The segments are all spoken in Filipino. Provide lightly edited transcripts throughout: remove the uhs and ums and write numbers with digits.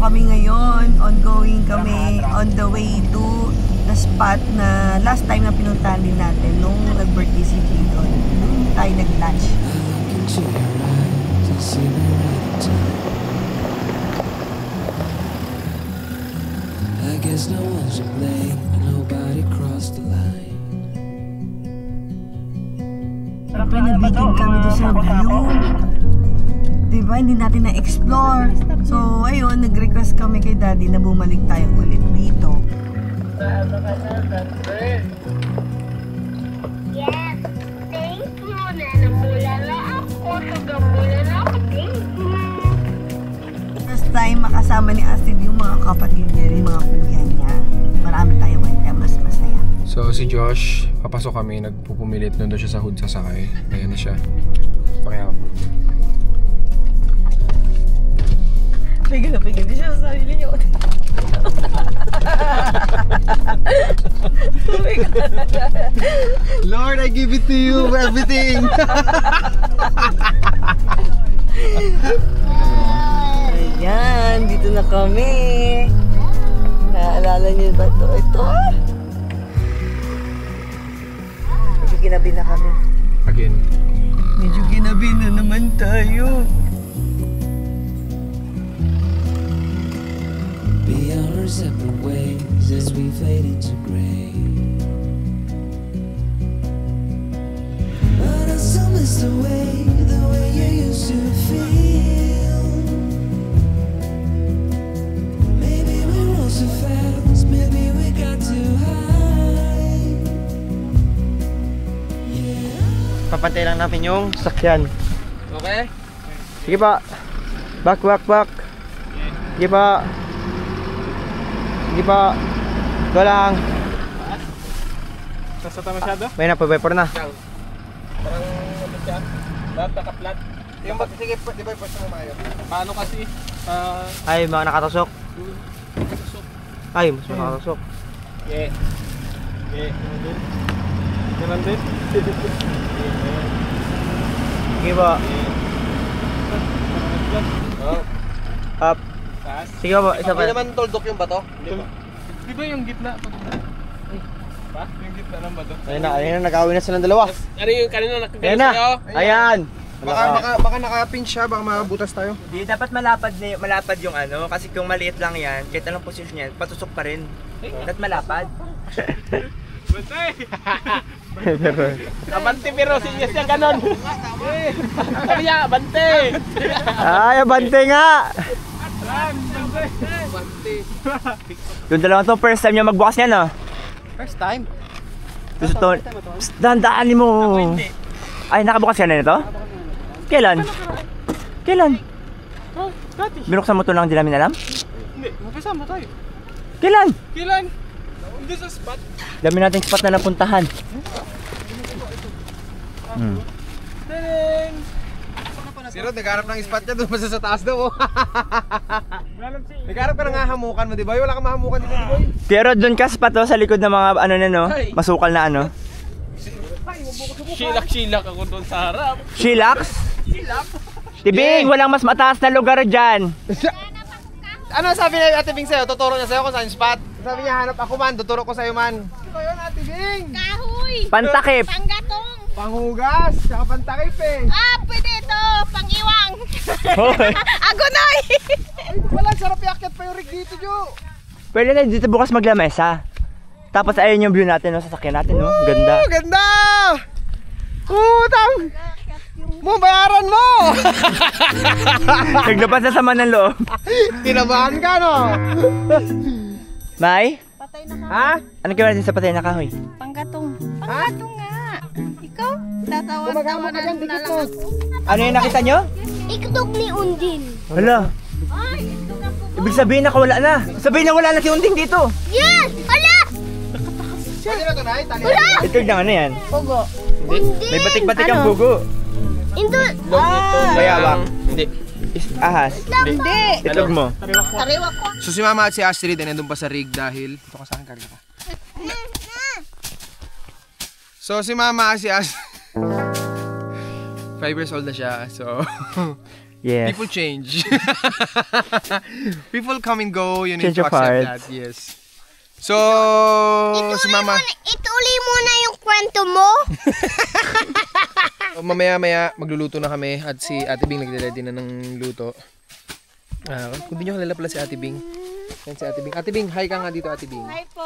kami ngayon. Ongoing kami on the way to the spot na last time na pinuntahan din natin nung nag-birthday si Jadon. Tayo nag-lunch. I guess no one should blame. Nobody crossed the line. Pinabitin kami doon sa view. Diba, hindi natin na-explore. So, ayun, nag-request kami kay Daddy na bumalik tayo ulit dito. Yes, thank you. Nanamulala ako. Sugamulala ako. Thank you. First time makasama ni Astrid yung mga kapatid niya, yung mga kuya niya. Marami tayong kaya mas masaya. So si Josh, papasok kami, nagpupumilit, nandun siya sa hood sasakay. Ayan na siya. Pakiyap. Pigil na siya sa sarili niya. Lord, I give it to you, everything! Ayan, dito na kami. Naalala niyo ba ito? Ito. Medyo ginabi na kami. Again. Medyo ginabi na naman tayo. Be on our separate ways as we fade into gray. But I still miss the way you used to feel. Maybe we rose too fast, maybe we got too high. Yeah. Papantay lang natin yung sakyan. Okay? Sige pa. Back. Sige pa. Sige pa. Ito lang. Sasata masyado? May na, pa-viper na. Parang ano siya? Lahat naka-flat. Yung ba, sige, di ba first mo maayo? Paano kasi? Ay, mga nakatusok. Ay, mas nakatusok. Yeah. Ganun din? Sige pa. Oh. Up. Taas? Sige pa, isa pa. Hindi naman toldok yung bato? Di ba yung gitna? Pa? Yung gitna ng bato? Ayun na, nag-awin na silang dalawa. Ano yung kanina Ayan nakagalit na. sa'yo? Ayan. Baka nakapin siya, baka mabutas tayo. Di dapat malapad yung ano kasi kung maliit lang yan, kahit anong posisyon yan, patusok pa rin. Dapat malapad. Bantay! Abante pero sinyas niya ganon. Sabi niya, abante! Ay, abante nga. Yung dalawang to, first time niya magbukas niya, no? First time? Gusto to, dandaanin mo. Ay, nakabukas ka na nito? Kailan? Binuksan mo to lang, di namin alam? Hindi, mapasama tayo. Kailan? Hindi sa spot. Dami nating spot na napuntahan. Si Rod, nagharap ng spot niya doon basta sa taas daw. Nagharap ka ng hahamukan mo, di ba? Wala kang mahamukan dito, di ba? Pero doon ka spot to, sa likod ng mga ano na no, masukal na ano. Shilak ako doon sa harap. Shilax? Tibing, walang mas mataas na lugar dyan. Ano sabi ni Ate Bing sa'yo? Tuturo niya sa'yo kung saan yung spot? Sabi niya, hanap ako man, tuturo ko sa'yo man. Ano ba yun, Ate Bing? Kahoy. Pantakip. Panggatong. Panghugas, tsaka pantakip eh. Pwede ito. Pangiwang. Hoy. Agonoy. Ay, wala, sarap iakyat pa yung rig dito, Jo. Pwede na dito bukas maglamesa. Tapos ayun yung view natin, no, sasakyan natin, no? Ganda. Ganda! Utang! Mo, bayaran mo! Naglabas na sama ng loob. Tinabahan ka, no? May? Patay na ka. Ha? Anong gawin natin sa patay na kahoy? Panggatong. Panggatong nga. Ikaw? Tatawan-tawanan mo na lang ako. Ano yung nakita nyo? Ikutog ni Undin. Hala. Ay, ito na po. Ibig sabihin nakawala na. Sabihin na wala na si Unding dito. Yes! Hala! Pwede na to, Nay? Tali. Hala! Ito na ano yan? Pugo. Undin! May batik-batik ang bugo. Ito. Bayawak. Hindi. Ahas. Hindi. Itlog mo. Tariwa ko. So si Mama at si Astrid ay nandun pa sa rig dahil ito ka sa akin, karga ka. So si Mama at si Astrid 5 years old na siya. So Yes. People change. People come and go. You need Change to of accept heart. that. Yes. So, si Mama, Ituloy mo na yung kwento mo. mamaya magluluto na kami at si Ate Bing nagre-ready na ng luto. Kung di nyo kilala pala si Ate Bing. Yan si Ate Bing. Ate Bing, hi ka nga dito, Ate Bing. Hi po.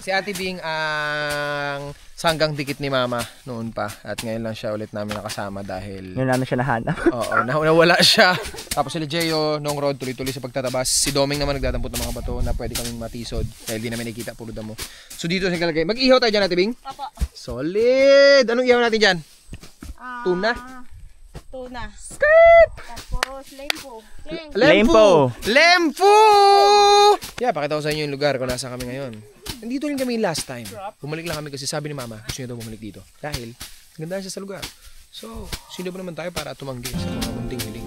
Si Ate Bing ang sanggang dikit ni Mama noon pa. At ngayon lang siya ulit namin nakasama dahil... Ngayon namin siya nahanap. Oo, nawala siya. Tapos sila Jeyo, nung road, tuloy-tuloy sa pagtatabas. Si Doming naman nagdadampot ng mga bato na pwede kaming matisod. Dahil di namin nakikita, puro damo. So dito siya kalagay. Mag-ihaw tayo dyan, Ate Bing? Papa. Solid! Anong ihaw natin dyan? Tuna? Tuna. Skirt! Tapos lempo. Lempo! Lempo! Yeah, pakita ko sa inyo yung lugar kung nasa kami ngayon. Nandito rin kami last time. Bumalik lang kami kasi sabi ni Mama, gusto niya daw bumalik dito. Dahil, ganda siya sa lugar. So, sino ba naman tayo para tumanggi sa mga munting hiling?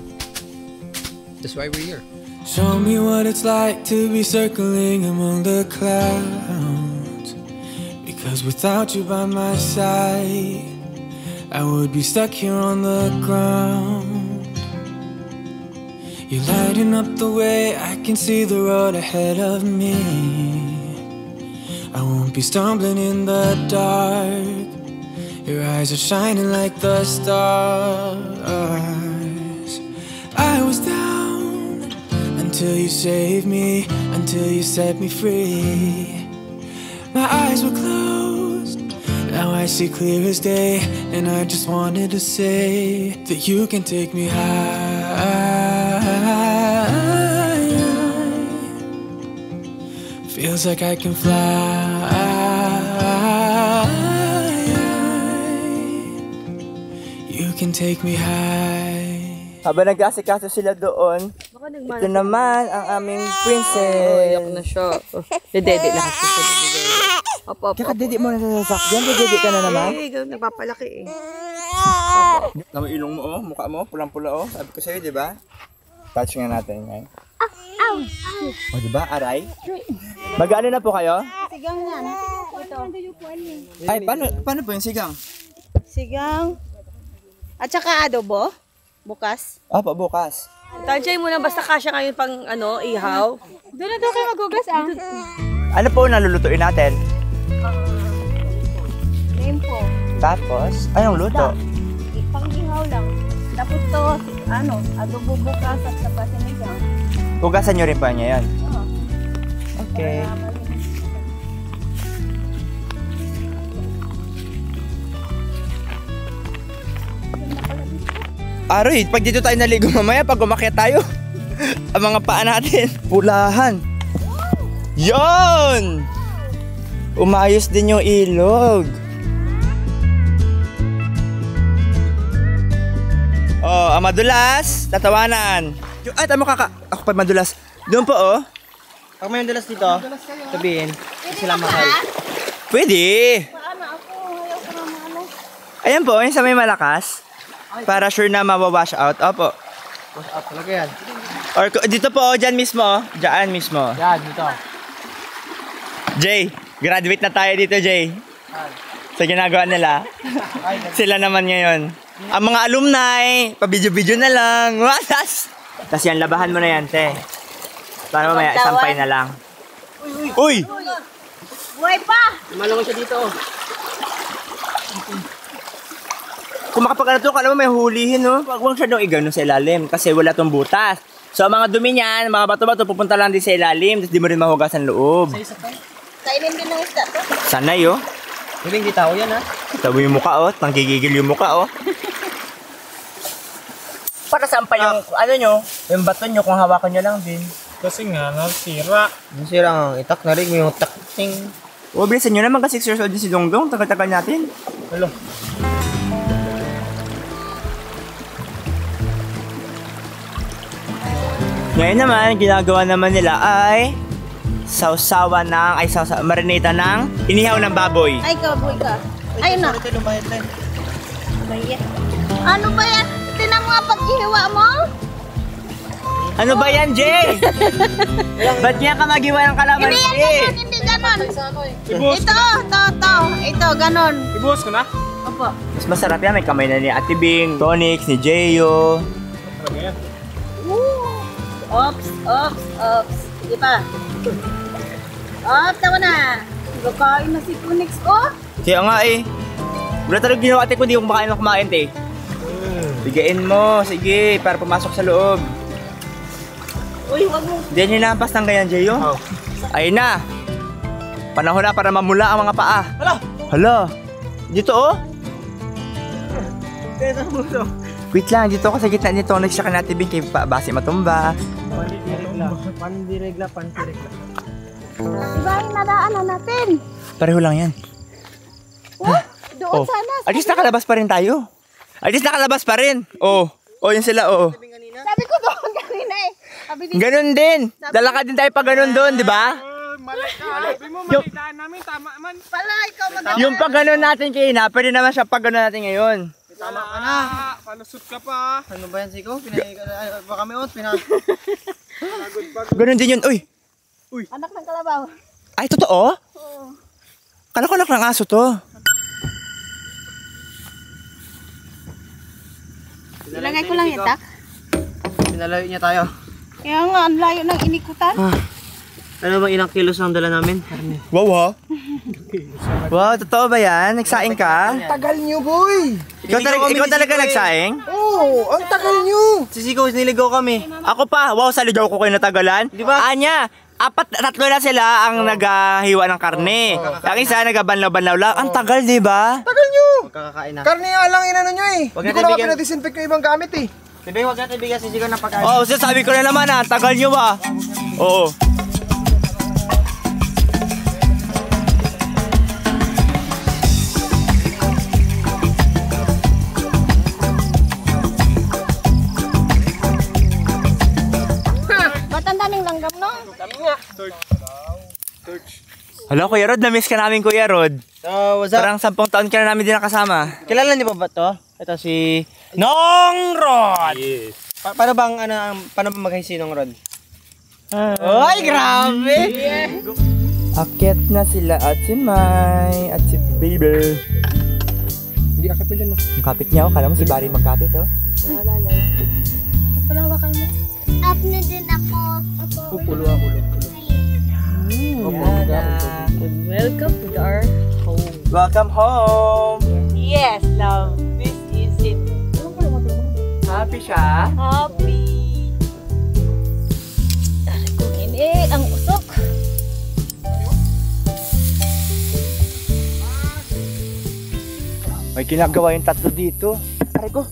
That's why we're here. Show me what it's like to be circling among the clouds. Because without you by my side, I would be stuck here on the ground. You're lighting up the way, I can see the road ahead of me. I won't be stumbling in the dark. Your eyes are shining like the stars. I was down until you saved me, until you set me free. My eyes were closed, now I see clear as day. And I just wanted to say that you can take me high. Feels like I can fly. You can take me high. Habang nag-asikaso sila doon, ito naman ang aming princess. Iyak na siya. Dedede na kasi siya. Opo, opo. Kaya didi mo na sa sakyan, didi ka na naman. Eh, nagpapalaki eh. Tama ilong mo, mukha mo, pulang-pula oh. Sabi ko sa'yo, di ba? Touch nga natin ngayon. O, di ba? Aray? Mag-ano na po kayo? Sigang yan. Ito. Ay, paano po yung sigang? Sigang. At saka adobo. Bukas. Opo, bukas. Tansya mo na basta kasya ngayon pang ihaw. Doon na daw kayo magugas ah. Ano po nalulutuin natin? Lempo. Tapos, anong luto? Pang-ihaw lang. Tapos to, adobo bukas at saka sinigang. Hugasan nyo rin pa niya yan. Okay. Aroy, pag dito tayo naligo mamaya, pag umakyat tayo, ang mga paa natin, pulahan. Yon! Umayos din yung ilog. Oh, ang madulas, tatawanan. Ay, tama kaka. Ako pa madulas. Doon po, oh. Pag may madulas dito, sabihin, sila mahal. Pwede. Paano ako? Ayaw ko na maano. Ayan po, yung sa may malakas. Para sure na mawawash out. Opo. Wash out talaga yan. Or dito po, dyan mismo. Dyan mismo. Yan, dito. Jay, graduate na tayo dito, Jay. Sa ginagawa nila. Sila naman ngayon. Ang mga alumni, pabidyo-bidyo na lang. Watas! Tapos yan, labahan mo na yan, te. Para mamaya, isampay na lang. Uy! Buhay pa! Malungan siya dito. Kung makapagano to, kala mo may hulihin, no? Huwag siya nung igano sa ilalim kasi wala tong butas. So, ang mga dumi niyan, mga bato-bato, pupunta lang din sa ilalim, tapos di mo rin mahugasan loob. Kainin din ng isda to. Sanay, oh. Hindi tao yan, ha? Tabo yung mukha, oh. Tanggigigil yung mukha, oh. Para saan pa yung, ano nyo, yung bato nyo kung hawakan nyo lang din. Kasi nga, nasira. Nasira ang itak na rin mo yung takting. O, bilisan nyo naman kasi 6 years old din si Dongdong. Tagal-tagal natin. Hello. Ngayon naman, ginagawa naman nila ay marinata ng inihaw ng baboy. Ay, kaboy ka. Ayun na. Ano ba yan? Tinan mo nga pag-ihiwa mo? Ano ba yan, Jay? Ba't niya ka magiwa ng kalamansi? Hindi yan ganon, hindi ganon. Ito, ganon. Ibuhos ko na? Opo. Mas masarap yan. May kamay na ni Ate Bing, Tonix, ni Jeyo. Ops, ops, ops. Sige pa. Ops, tama na. Nagkakain na si Kunix, oh. Kaya nga eh. Wala talagang ginawa ate ko, di ko kumain te. Bigayin mo, sige, para pumasok sa loob. Uy, wag mo. Diyan hinampas ng ganyan, Jayo. Ayun na. Panahon na para mamula ang mga paa. Hala. Dito oh. Wait lang, dito ako sa gitna nito. Nagsaka natin bin kay base matumba. Pandiregla. Diba yung nadaanan natin? Pareho lang yan. Doon sana. At least nakalabas pa rin tayo. At least nakalabas pa rin. Oh, yun sila oh. Sabi ko doon kanina eh. Sabi din. Ganun din. Dala ka din tayo pa ganun doon, di ba? Mali ka. Sabi mo, malitaan namin. Tama man. Pala, ikaw madami. Yung pag ganun natin kina, pwede naman siya pag ganun natin ngayon. Tama ka na. Palusot ka pa. Ano ba yan, Siko? Baka kami out. Ganun din yun. Uy. Anak ng kalabaw. Ay, totoo? Oo. Kala ko anak ng aso to. Ilagay ko lang itak. Pinalayo niya tayo. Kaya nga, ang layo ng inikutan. Ano bang ilang kilos ang dala namin? Wow ha? Wow, totoo ba yan? Nagsaing ka? Tagal nyo, boy! Ikaw talaga nagsaing? Oo, ang tagal nyo! Si Siko, niligaw kami. Ako pa, wow, sa ligaw ko kayo natagalan. Di ba? Anya, tatlo na sila ang naghiwa ng karne. Ang isa nagabanlaw-banlaw lang. Ang tagal, di ba? Tagal nyo! Magkakakain na. Karne nga lang inano nyo eh. Wag Hindi ko natin na bigyan- pinadisinfect yung ibang gamit eh. Sabi, huwag natin bigyan si Siko ng pagkain. Oh, sabi ko na naman ang tagal nyo ba? Oo. Ba't ang daming langgam, no? Hello, Kuya Rod. Na-miss ka namin, Kuya Rod. So, what's up? Parang 10 taon ka na namin din nakasama. Kilala niyo ba to? Ito si... Nong Rod! Yes. Paano bang, paano ba mag-hi si Nong Rod? Ay, grabe! Akit na sila at si Mai at si Baby. Hindi akit pa dyan mo. Ang kapit niya, kala mo si Barry magkapit, oh. Palawakan mo. Up na din ako. Pupulo ako. Welcome to our home. Welcome home! Yes, love. This is it. Happy siya? Happy. Kung ini ang usok. May ginagawa yung tatlo dito. Aray ko.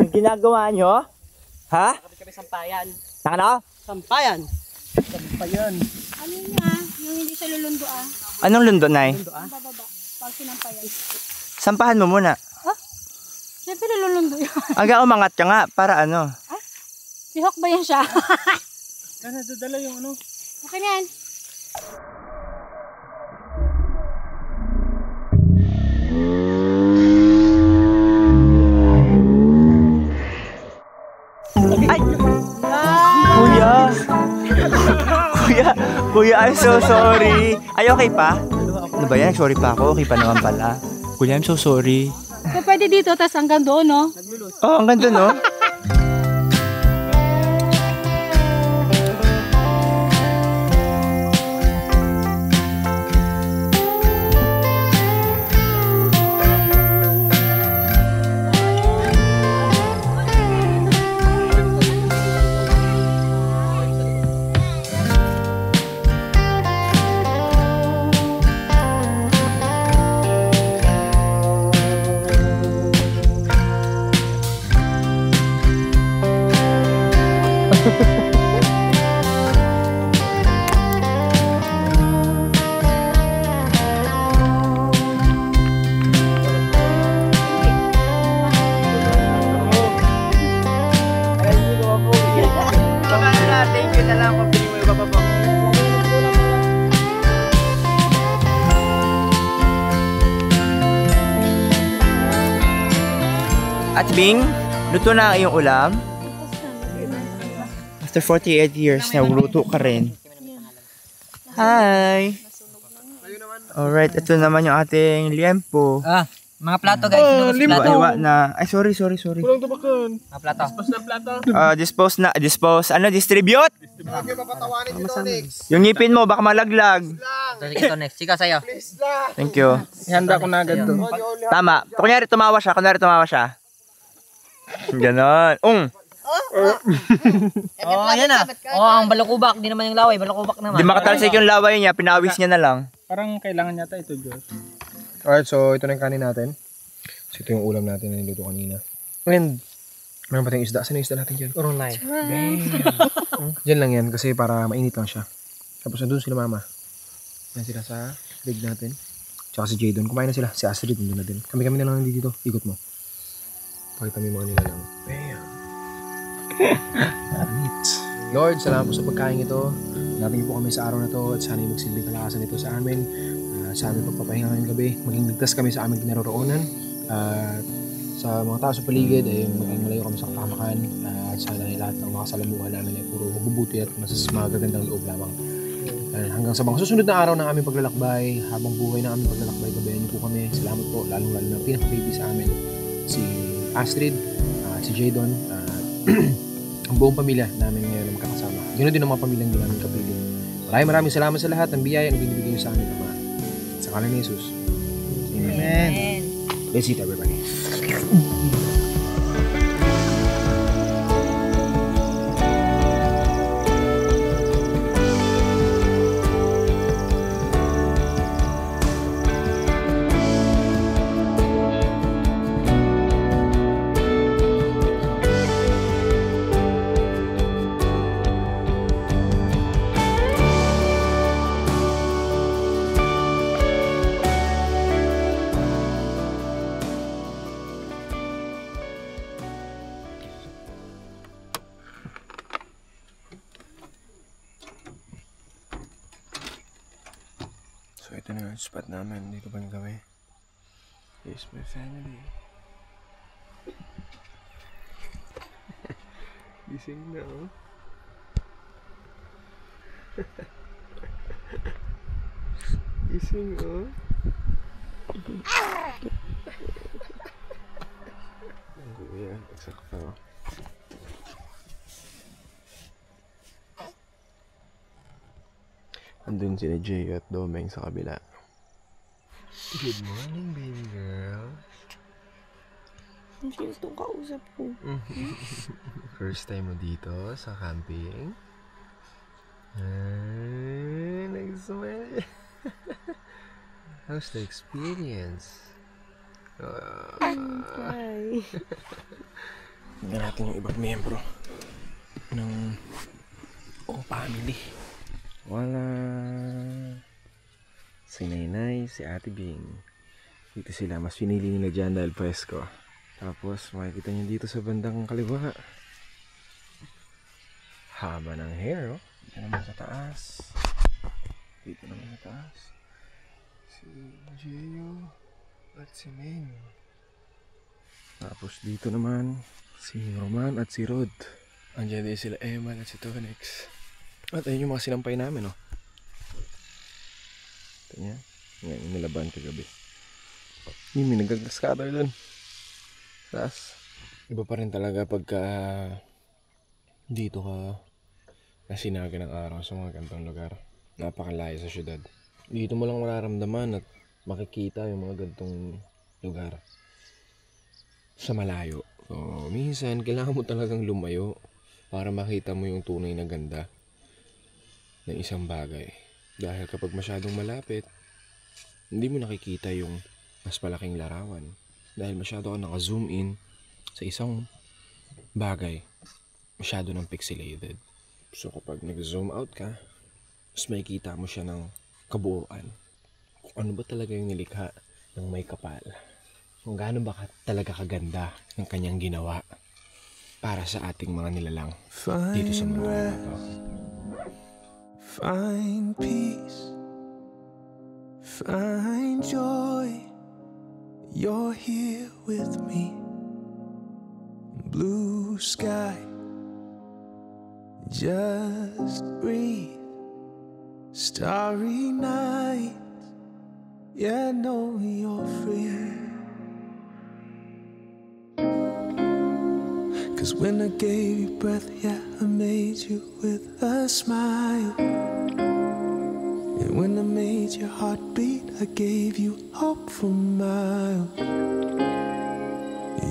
Ang ginagawa nyo? Ha? Kami sampayan. Ano? Sampayan. Ano niya? Yung hindi siya lulundo ah. Anong lundo, Nay? Bababa. Pag sinampayan. Sampahan mo muna. Siyempre lulundo yun. Aga umangat ka nga, para ano? Si Hawk ba yan siya? Nadadala yung ano. Okay na yan. Ay! Kuya, I'm so sorry. Ay, okay pa? Ano ba yan? Sorry pa ako. Okay pa naman pala. Kuya, I'm so sorry. So, pwede dito, tas hanggang doon, no? Oh, ang ganda, no? Thank you na lang kung pili mo yung bababa. At Bing, luto na yung ulam. After 48 years, nagluto ka rin. Hi! Alright, ito naman yung ating liempo. Mga plato guys, Iwa na. Ay, sorry. Kulang tubakan. Mga plato. Dispose, distribute. Huwag niyo papatawanin si Tonix. Yung ngipin mo, baka malaglag. Ito next. Sika sa'yo. Please lang. Thank you. Ihanda ko na agad to. Tama. Kunyari tumawa siya. Ganon. Yan na. Ang balakubak. Di naman yung laway. Balakubak naman. Di makatalsik yung laway niya. Pinawis niya na lang. Parang kailangan yata ito, Diyos. Alright, so ito na yung kanin natin. So ito yung ulam natin na niluto kanina. And, meron pa tayong isda. Saan yung isda natin dyan? Urunay. Diyan lang yan kasi para mainit lang siya. Tapos nandun sila mama. Yan sila sa rig natin. Tsaka si Jadon. Kumain na sila. Si Astrid nandun na din. Kami na lang nandito. Ikot mo. Pakita mo yung mga nila lang. Bam! Neat. Lord, salamat po sa pagkain ito. Natin po kami sa araw na to at sana yung magsilbing kalakasan ito sa amin. Sa aming pagpapahinga ngayong gabi. Maging ligtas kami sa aming kinaroroonan. Sa mga tao sa paligid ay maging malayo kami sa kapamakan. At sana ay lahat ng makasalamuhan namin ay puro mabubuti at magagandang loob lamang. Hanggang sa mga susunod na araw ng aming paglalakbay, habang buhay ng aming paglalakbay, gabayan niyo po kami. Salamat po, lalong-lalo na pinaka-baby sa amin, si Astrid, si Jadon, ang buong pamilya namin ngayon na magkakasama. Ganoon din ang mga pamilyang din namin kapiling. Maraming salamat sa lahat ng biyaya na binibigay niyo sa amin, Ama. Sa ngalan ni Jesus. Amen. Let's eat, everybody. So ito na yung spot namin. Dito pa kami. Here's my family. Gising na oh. Gising oh. Ayan, eksakto. Andun sila Jay at Domeng sa kabila. Good morning, baby girl. Sino itong kausap ko? First time mo dito sa camping? Ay, nag-smile. How's the experience? Hi. Tingnan natin yung ibang miyembro ng family. Wala. Si Nainay, si Ate Bing. Dito sila. Mas pinili nila dyan dahil presko. Tapos makikita nyo dito sa bandang kaliwa. Haba ng hair, oh. Dito naman sa taas. Dito naman sa taas. Si Gio at si Meng. Tapos dito naman si Roman at si Rod. Andiyan din sila Eman at si Tonix. At ayun yung mga sinampay namin, oh. Ito niya. Ngayon, yung nilaban kagabi. Yung may nag-scatter dun. Tapos, iba pa rin talaga pagka dito ka nasinaga ng araw sa mga gantong lugar. Napakalayo sa syudad. Dito mo lang mararamdaman at makikita yung mga gantong lugar sa malayo. So, minsan, kailangan mo talagang lumayo para makita mo yung tunay na ganda ng isang bagay. Dahil kapag masyadong malapit, hindi mo nakikita yung mas malaking larawan. Dahil masyado ka naka-zoom in sa isang bagay, masyado nang pixelated. So kapag nag-zoom out ka, mas makikita mo siya ng kabuuan. Kung ano ba talaga yung nilikha ng may kapal. Kung gaano ba talaga kaganda ng kanyang ginawa para sa ating mga nilalang dito sa mundo na ito. Find peace, find joy, you're here with me. Blue sky, just breathe. Starry night, yeah, know you're free. 'Cause when I gave you breath, yeah, I made you with a smile. And when I made your heart beat, I gave you hope for miles.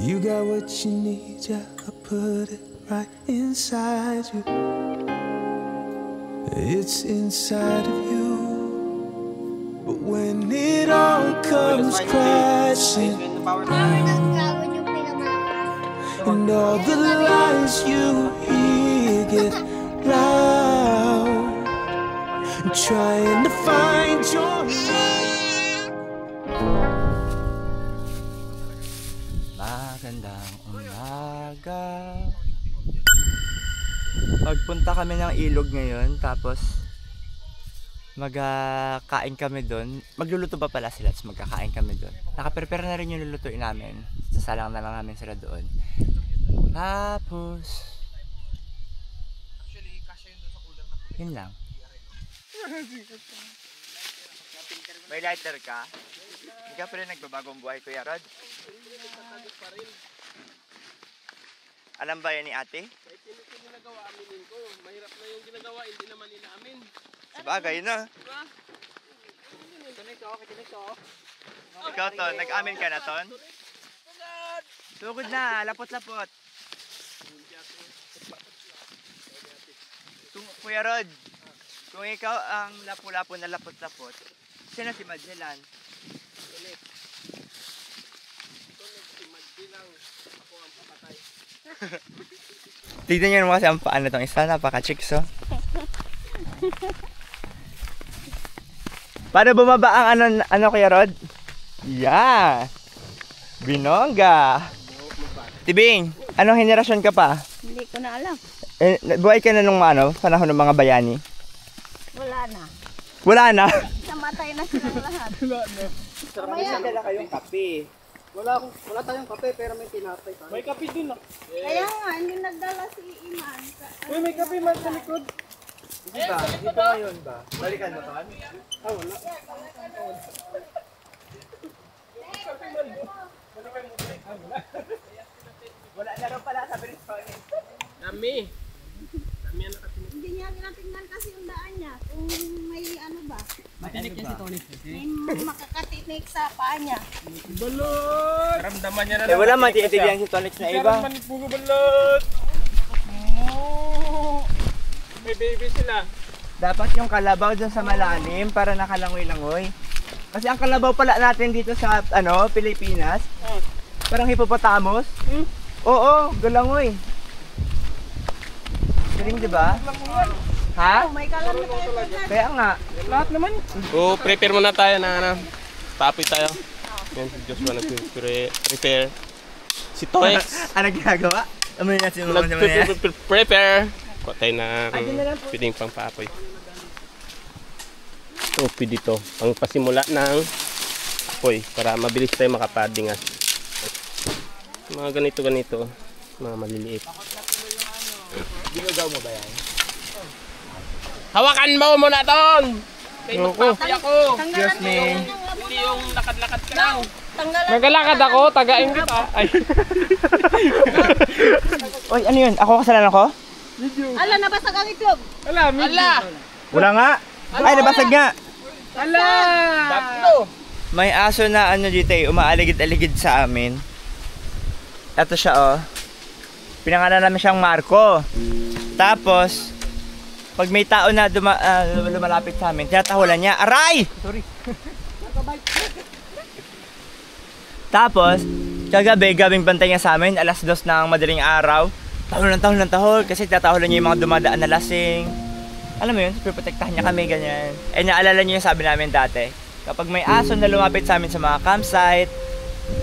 You got what you need, yeah, I put it right inside you. It's inside of you. But when it all comes crashing and all the lies you hear get loud, trying to find your Magandang umaga. Pagpunta kami ng ilog ngayon, tapos magkakain kami doon. Magluluto pa pala sila, tapos magkakain kami doon. Nakaprepare na rin yung lulutuin namin. Sasalang na lang namin sila doon. Tapos yun lang. May lighter ka? Hindi ka pa rin nagbabagong buhay, Kuya Rod? Alam ba yan ni ate? Kahit hindi ko ginagawa, aminin ko. Mahirap na yung ginagawa, hindi naman nila amin. Sabagay na. Diba? Ikaw, Ton, nag-amin ka na, Ton? Sugod na, lapot-lapot. Kuya Rod, kung ikaw ang lapu-lapo na lapot-lapot, sino si Magellan? Si Magdilang, ako ang papatay. Tignan nyo naman kasi ang paan na itong isa, napaka-chicks, oh. Paano bumaba ang ano Kuya Rod? Yeah! Binongga! Tibing, anong henerasyon ka pa? Hindi ko na alam. Buhay ka na nung panahon ng mga bayani? Wala na. Wala na? Namatay na silang lahat. Dala kayong kape. Wala tayong kape, pero may tinapay tayo. May kape din, no? Kaya nga, hindi nagdala si Iman. Uy, may kape man sa likod. Hindi ba? Dito ngayon ba? Balikan mo, Ton? Ah, wala. Wala na rin pala, sabi ni Tony. Dami. Dami ang nakatingin. Hindi niya tinatingnan kasi yung daan niya. Kung may ano ba? Matinik yan si Tony. May makakatinik sa paa niya. Balot! Karamdaman niya na Eh wala man, tinitibihan si Tonix na iba. Karamdaman ni Pugo Balot! May baby sila. Dapat yung kalabaw dyan sa malalim para nakalangoy-langoy. Kasi ang kalabaw pala natin dito sa Pilipinas, parang hippopotamus. Oo, galangoy. Galing, di ba? Ha? May kalam na tayo. Kaya nga. Lahat naman. So, prepare muna tayo na tapoy tayo. Yan, si Joshua nag-prepare. Si Toys. Ano ginagawa? Amoy na si Mama naman yan. Prepare. Kuha tayo na pwedeng pang papoy. So, pwede ito. Pang pasimula ng apoy para mabilis tayo makapadingas. Mga ganito. Mga maliliit. Ginugaw mo ba yan? Hawakan mo muna ton! Kay magpapoy ako! Excuse me. Hindi yung lakad-lakad ka lang. Nagalakad ako, tagain kita. Ay. Oy, ano yun? Ako kasalanan ako? Ala, nabasag ang itlog. Ala! Wala nga. Ay, nabasag nga. Ala! Tatlo! May aso na dito umaaligid-aligid sa amin. Ito siya Pinangalan namin siyang Marco. Tapos, pag may tao na lumalapit sa amin, tinatahulan niya. Aray! Sorry. Tapos, gabing bantay niya sa amin, alas 2 ng madaling araw. Tahol ng tahol kasi tinatahulan niya yung mga dumadaan na lasing. Alam mo yun, piprotektahan niya kami, ganyan. Eh, naalala niyo yung sabi namin dati. Kapag may aso na lumapit sa amin sa mga campsite,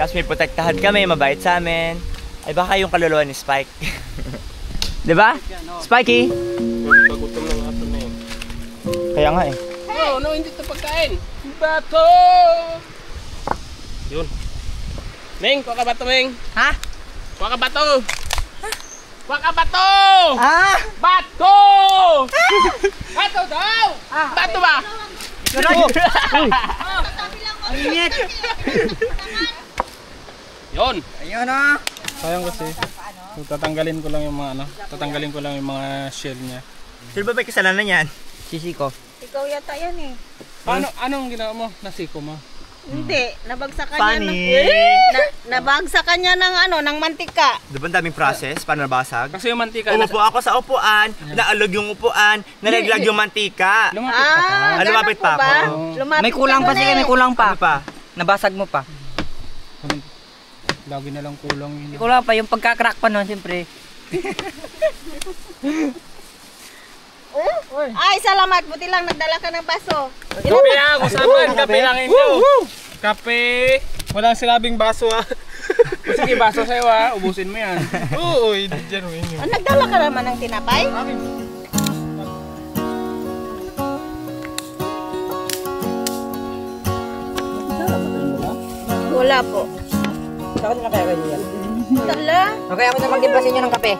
tapos may protektahan kami, mabait sa amin, ay baka yung kaluluwa ni Spike. Diba? Spikey? Pagutom ng aso na yun. Kaya nga No, hindi ito pagkain. Bato! Yun. Ming, kuha ka bato, Ming. Ha? Kuha ka bato! Kuha ka bato! Ah! Bato! Bato daw! Bato ba? Ang init! Yun! Ayun Sayang kasi. So tatanggalin ko lang yung mga shell niya. Sino ba may kasalanan yan? Sisi ko. Ikaw yata yan eh. Paano, anong ginawa mo? Nasiko mo? Hindi, nabagsakan Funny. niya nabagsakan niya ng mantika. Diba ang daming process para nabasag? Kasi yung mantika Umupo ako sa upuan, naalog yung upuan, nalaglag yung mantika. lumapit ka pa. Lumapit pa ako. Lumapit May kulang pa siya, may kulang pa. Ano pa? Nabasag mo pa. Lagi na lang kulang yun. May kulang pa, yung pagka-crack pa nun, siyempre. Ay, salamat. Buti lang nagdala ka ng baso. Kape ha, usapan. Kape lang inyo. Kape. Walang sinabing baso ha. Sige, baso sa'yo ha. Ubusin mo yan. Oo, dyan mo inyo. Nagdala ka naman ng tinapay? Wala po. Saka na kaya kayo yan. Dala? Okay, ako na magtimpla sa inyo ng kape.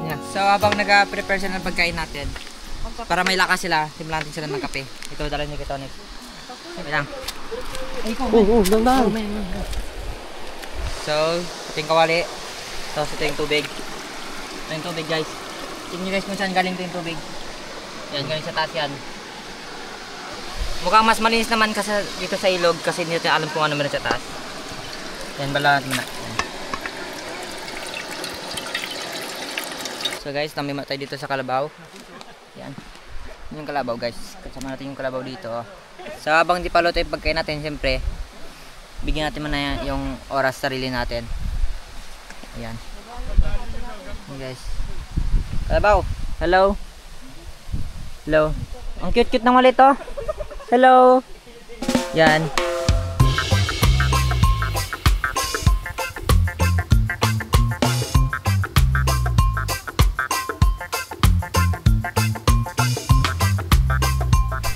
Yeah. So, habang nag-prepare sila ng pagkain natin, para may lakas sila, timplahan natin sila ng kape. Ito, dala niyo kita, Nick. Wait lang. So, ito yung kawali. Tapos ito yung tubig. Ito yung tubig, guys. Tingnan nyo guys kung saan galing ito yung tubig. Yan, galing sa taas yan. Mukhang mas malinis naman kasi dito sa ilog kasi hindi natin alam kung ano meron sa taas. Yan, bala natin na. So guys, namima tayo dito sa kalabaw. Yan. Yan yung kalabaw guys. Kasama natin yung kalabaw dito. Oh. So habang di palo tayo pagkain natin, siyempre, bigyan natin muna yung oras sarili natin. Ayan. Yan guys. Kalabaw. Hello. Hello. Ang cute-cute ng walit oh. Hello. Yan.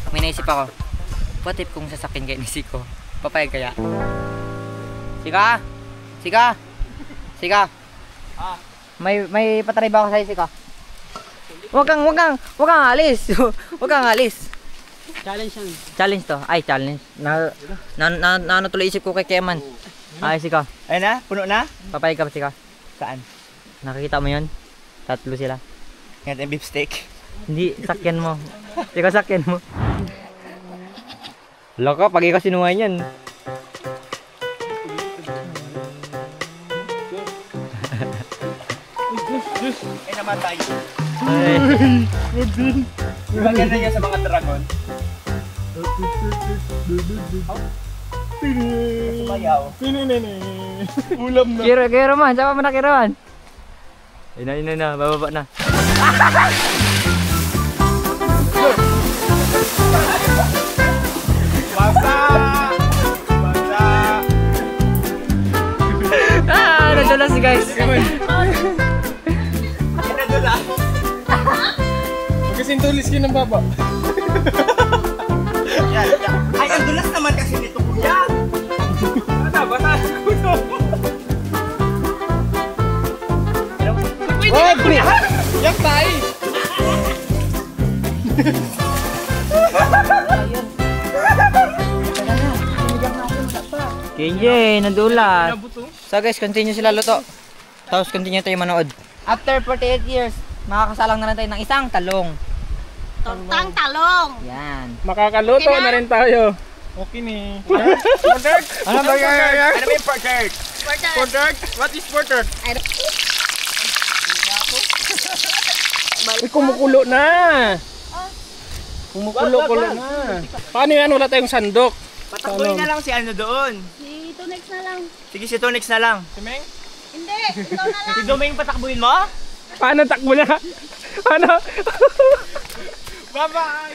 May naisip ako. What if kung sasakyan kayo ni Siko? Papayag kaya? Sika? Sika? Sika? May patry ba ako sa'yo, Sika? Huwag kang alis. Huwag kang alis. Challenge yan. Challenge to. Ay, challenge. Ano tuloy isip ko kay Keman. Ay, Sika. Ayun na? Puno na? Papayag ka ba, Sika? Saan? Nakikita mo yun? Tatlo sila. Ngayon yung beef steak. Hindi, sakyan mo. Sika, sakyan mo. Loko, pag ikaw sinuhay niyan. Ay naman tayo. Diba ganda niya sa mga dragon? Sumayaw. Ulam na. Kiro man, sama mo na Kiro man. Ina na, bababa na. Nadulas guys. Nadulas. Magkasintulis kayo ng baba. Ay, ang dulas naman kasi nito kuya. Ano, basahan ko ito. Yak tayo. Kenji, nadulas. So guys, continue sila luto. Tapos continue tayo manood. After 48 years, makakasalang na lang tayo ng isang talong. Tortang talong. Yan. Makakaluto na rin tayo. Okay ni. Portert? Ano ba yan? Ano ba yung portert? Portert? What is portert? Uy, kumukulo na. Kumukulo na. Paano yan? Wala tayong sandok. Patakboy na lang si ano doon. Si Tunex na lang. Sige, si Tonix na lang. Si Meng? Hindi, ikaw na lang. Si Domeng patakbuhin mo? Paano takbo na? Ano? Bye-bye!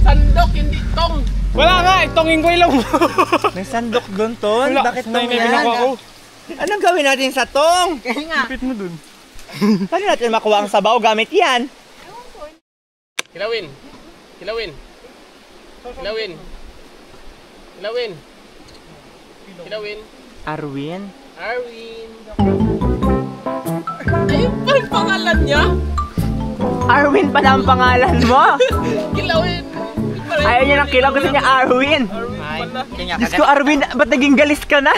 Sandok, hindi tong! Wala nga, itongin ko ilong mo! May sandok doon, Ton. Wala. Bakit tong May yan? binakuha ko. Anong gawin natin sa tong? Kaya nga. Ipit mo dun. Paano natin makuha ang sabaw gamit yan? Kilawin. Kilawin. Kilawin. Kilawin. Kilawin. Arwin? Arwin. Ayun pa yung pangalan niya. Arwin pala ang pangalan mo? Kilawin. Ayaw niya ng kilaw, gusto niya Arwin. Arwin pala. Diyos ko Arwin, ba't naging galis ka na?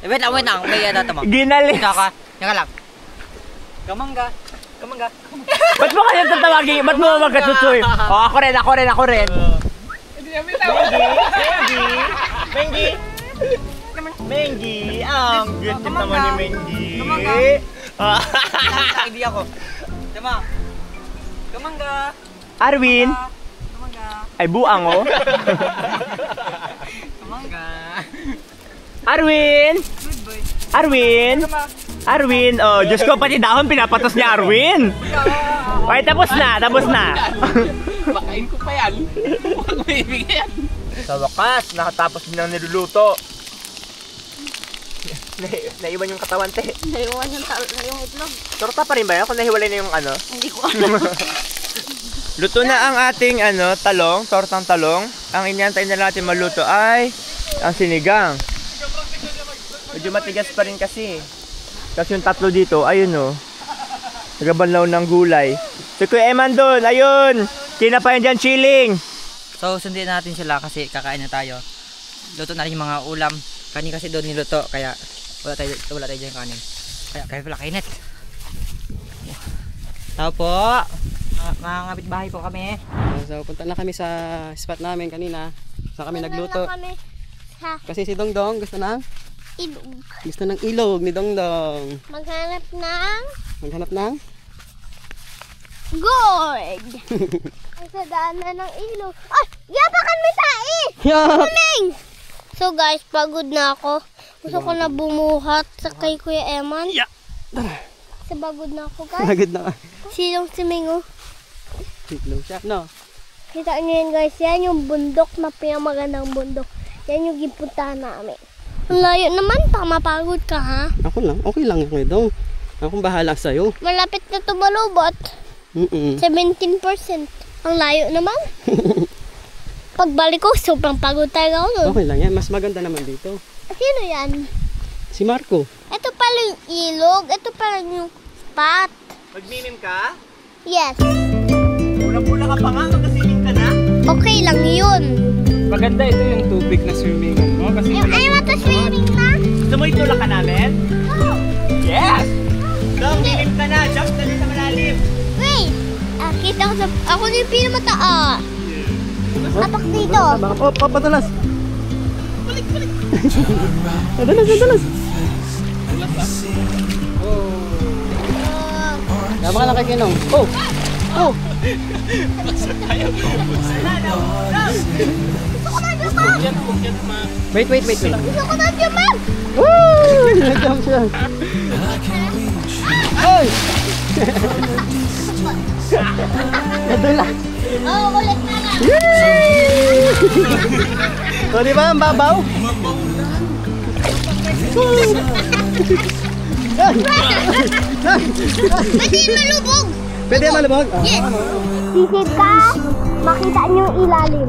Wait lang. May tama. Ginalis. Yan ka lang. Kamangga. Ba't mo kaya tatawagin? Ba't mo magkatutsoy? Oh, ako rin. Mengi. Ang cute naman ni Mengi. Hindi ako. Tama. Kamangga. Arwin. Ay, buang oh. Kamangga. Arwin. Oh, Diyos ko, pati dahon pinapatos ni Arwin. Okay, tapos na. Bakain ko pa yan. Huwag mo ibigyan. Sa wakas, nakatapos din ang niluluto. Naiwan yung katawan, te. Naiwan yung itlog. Torta pa rin ba yan? Kung nahiwalay na yung ano? Hindi ko alam. Luto na ang ating talong, tortang talong. Ang inantay na natin maluto ay ang sinigang. Medyo matigas pa rin kasi. Kasi yung tatlo dito, ayun o. Nagabanlaw ng gulay. Si Kuya Eman doon, ayun. Kina pa yan dyan, chilling. So, sundin natin sila kasi kakain na tayo. Luto na rin yung mga ulam. Kanin kasi doon niluto, kaya wala tayo dyan kanin. Kaya pala kainit. Tao po. Mga kapitbahay po kami. So, punta na kami sa spot namin kanina. Saan kami nagluto. Kasi si Dongdong gusto ng ilog. Gusto ng ilog ni Dongdong. Maghanap ng gourd. Sa daanan ng ilog. Ay! Yapakan mo tae! Yap! So guys, pagod na ako. Gusto ko na bumuhat sa kay Kuya Eman. Sa pagod na ako guys. Pagod na. Silong simingo. Silong siya, no? Kita nyo yun guys, yan yung bundok na pinamagandang bundok. Yan yung gipuntahan namin. Ang layo naman, mapagod ka ha? Ako lang, okay lang yung Dong. Akong bahala sa'yo. Malapit na ito malubot. 17%. Ang layo naman. Pagbalik ko, sobrang pagod talaga ako nun. Okay lang yan, mas maganda naman dito. Sino yan? Si Marco. Ito pala yung ilog, ito pala yung spot. Magmimim ka? Yes. Pula-pula ka pa nga, magkasiling ka na. Okay lang yun. Maganda ito yung tubig na swimming mo. Kasi Ay, swimming na? Gusto mo itulak ka namin? No. Yes! Dong, mimim ka na. Jump na din sa malalim. Wait. Kita ko sa... Ako na yung pinamataas. Apak dito. Oh, papadalas. Balik. Nadalas. Tama ka lang kay Kinong. Oh! Wait. Gusto ko na jump. Woo! Nag-jump siya. Ay! Nadulas. Oh, ulit na lang. Yay! So, di ba ang babaw? Pwede malubog. Pwede malubog? Yes. Sisip ka, makita niyo yung ilalim.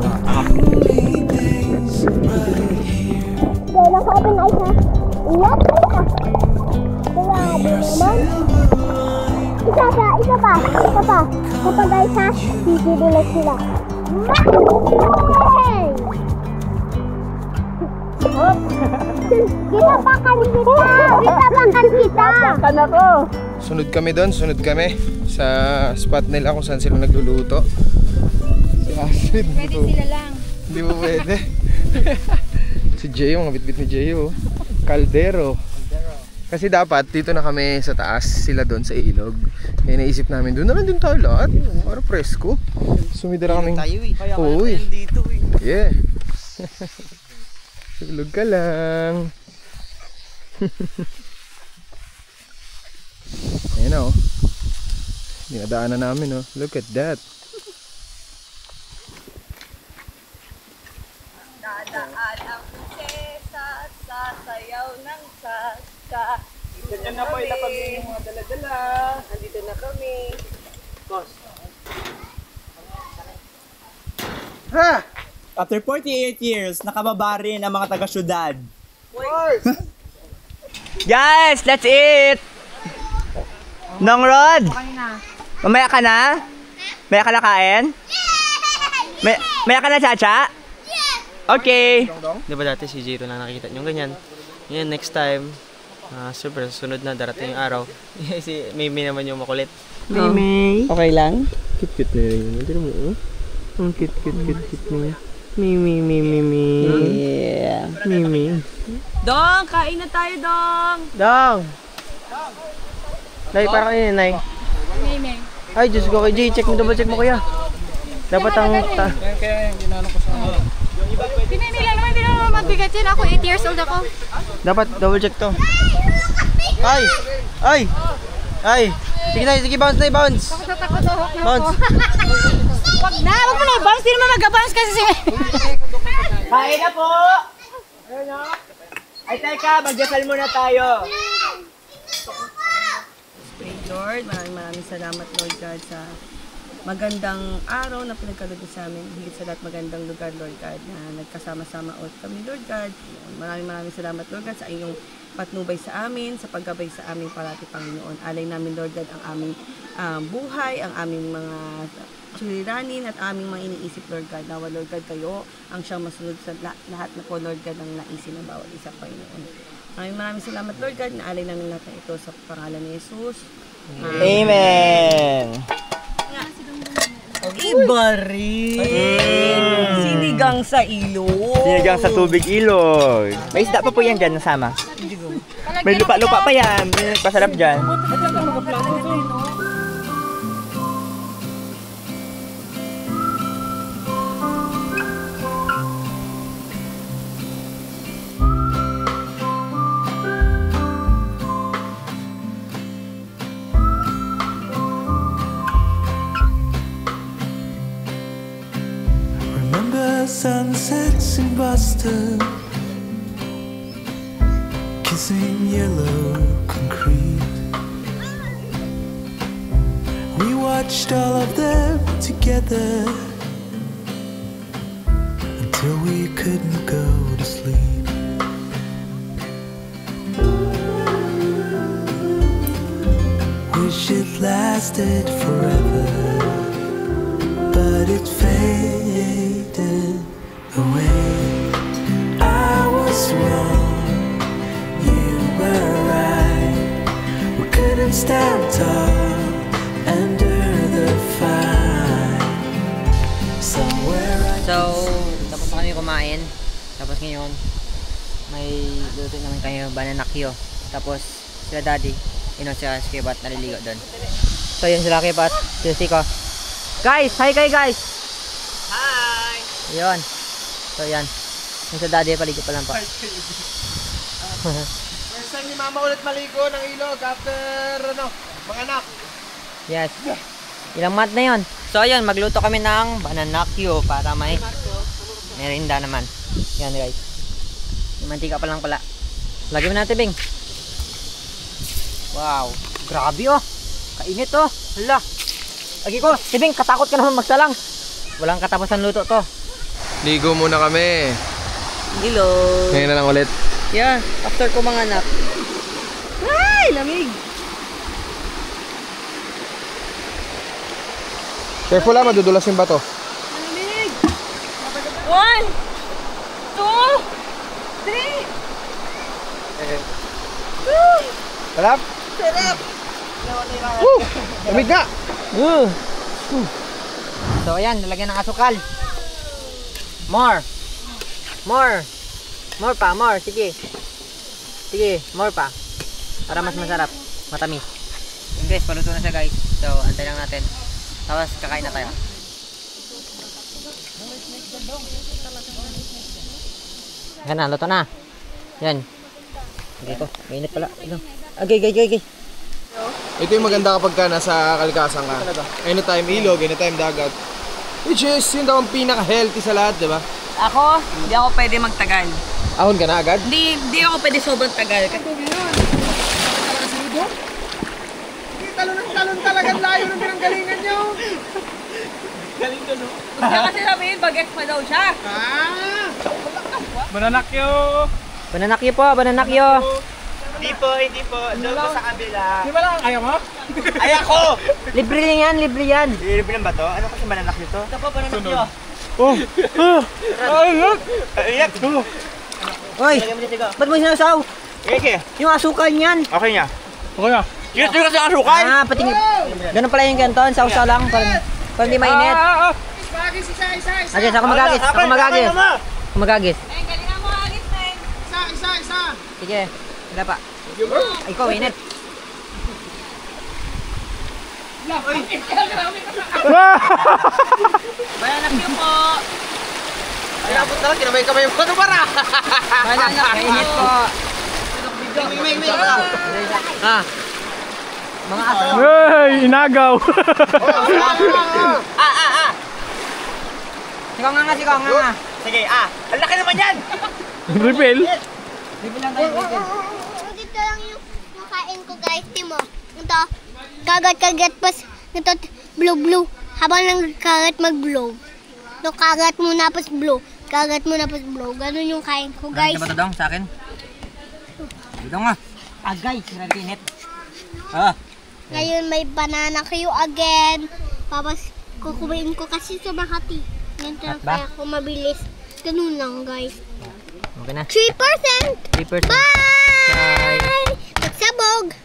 Kailan ka open eyes ha? Ingat ka. Grabe naman. Isa pa. Kapag eyes ha, sisip ulit sila. Ginapakan kita. Sunod kami sa spot nila kung saan sila nagluluto. Si Astrid. Pwede sila lang. Hindi mo pwede. Si Jeyo, ang bitbit ni Jeyo. Caldero. Kasi dapat dito na kami sa taas, sila doon sa ilog. Kaya naisip namin, doon na lang din tayo lahat. Para presko. Sumidara kaming... Oo eh. Yeah. Ilog ka lang. Ayan na oh. Dinadaanan namin oh. Look at that. Dadaan ang prinsesa sa sayaw ng sasa. Ganyan na po ilapag yung mga dala-dala. Andito na kami. Boss. Ha! After 48 years, nakababa rin ang mga taga-syudad. Guys, that's it! Nongrod! Mamaya ka na? Maya ka na kain? Maya ka na, Chacha? Okay. Di ba dati si Jiro na nakikita nyo ganyan? Yan, next time. Super, sunod na darating yung araw. Si Mimi naman yung makulit. Mimi. Okay lang? Cute na rin. Tignan mo, oh. Ang cute na. Mimi. Yeah. Mimi. Dong, kain na tayo, Dong. Dong. Nay, parang yun, Nay. Miming. Ay, Diyos ko, kay Jay, double check mo kuya. Dapat ang... Kaya yung ginano ko sa... Pinili lang naman, hindi naman magbigat yan. Ako 8 years old ako. Dapat double check to. Ay! Sige na, sige, bounce na, bounce. Ako natakot, hawak na Bounce. ako. Wag mo na, bounce. Di naman mag-bounce kasi si... Kain na po! Ay, teka, magdasal muna tayo. Praise Lord, maraming salamat Lord God sa magandang araw na pinagkaloob sa amin. Higit sa lahat magandang lugar Lord God na nagkasama-sama ulit kami Lord God. Maraming salamat Lord God sa inyong patnubay sa amin, sa paggabay sa amin parati Panginoon. Alay namin Lord God ang aming buhay, ang aming mga suliranin at aming mga iniisip Lord God. Nawa Lord God kayo ang siyang masunod sa lahat na po Lord God ang naisin ng bawat isa Panginoon. Maraming salamat Lord God na alay namin natin ito sa pangalan ni Jesus. Amen! Iba rin! Sinigang sa ilog! Sinigang sa tubig ilog. May isda pa po yan dyan nasama. May lupa-lupa pa yan. May nagpasarap dyan. Sunsets in Boston, kissing yellow concrete. We watched all of them together until we couldn't go to sleep. Wish it lasted forever, but it faded away. I was wrong, you were right. We couldn't stand tall under the fire. Somewhere I So, tapos na kami kumain. Tapos ngayon, may luto naman kayo banana Q. Tapos sila daddy, siya si Kibat naliligo doon. So yun sila Kibat, si ko. Guys, hi kayo guys! Hi! Yun. So yan. Yung sa daddy, paligo pa lang po. First time ni Mama ulit maligo ng ilog after mga anak. Yes. Ilang month na yun. So ayun, magluto kami ng banana Q para may merinda naman. Yan guys. Yung mantika pa lang pala. Lagyan mo natin, Bing. Wow. Grabe oh. Kainit oh. Hala. Lagi ko. Si Bing, katakot ka naman magsalang. Walang katapusan luto to. Ligo muna kami. Hello. Ngayon na lang ulit. Yeah, after ko mga anak. Ay, lamig. Careful lang, madudulas yung bato. Lamig. 1, 2, 3. Sarap? Sarap. Lamig nga! So ayan, lalagyan ng asukal. More. More. More pa, more. Sige. Sige, more pa. Para mas masarap. Matamis. Guys, paluto na siya guys. So, antay lang natin. Tapos kakain na tayo. Yan na, luto na. Yan. Dito, mainit pala. Agay. Ito yung maganda kapag ka nasa kalikasan ka. Anytime ilog, anytime dagat. Which is, yun daw ang pinaka-healthy sa lahat, di ba? Ako, hindi ako pwede magtagal. Ahon ka na agad? Hindi ako pwede sobrang tagal. Talon talaga layo ng pinanggalingan nyo. Galing to, no? Kaya kasi sabihin, bagets pa daw siya. Bananakyo! Bananakyo po, bananakyo. Hindi po. Doon po sa kabila. Di ba lang ayaw mo? Ay ako! Libre yan, libre yan. Libre lang ba to? Ano kasi mananak nito? Ito po, pananakyo. Ayak! Hoy, ba't mo sinasaw? Okay. Yung asukal niyan. Okay niya. Okay na. Cute yung kasi asukal. Ah, patingin. Ganun pala yung ganton. Sausaw lang. Para hindi mainit. Agis, ako magagis. Ako magagis. Ako magagis. Galingan mo agis na eh. Isa. Sige. Wala pa. Ay, ikaw, init. Bayanak niyo po. Ayabot na lang, kinamay-kamay mo ito para. Mainit po. May. Ah. Mga aso. Hey, inagaw. Sigaw nga. Sige, ang laki naman yan. Refill. Bibili lang tayo, bibili. Dito lang yung kain ko guys, Timo. Ito, kagat pas, ito, blue. Habang nagkagat mag-blow. Ito, kagat muna pas blow. Ganun yung kain ko guys. Guys. Ba ito dong sa akin? Ito nga. Guys, grabe init. Ngayon may banana kayo again. Tapos, kukumain ko kasi sa Makati. Ganito lang Ba? kaya ako mabilis. Ganun lang guys. Okay na. 3%! 3%. Bye! Magsabog!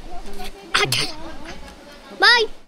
Bye!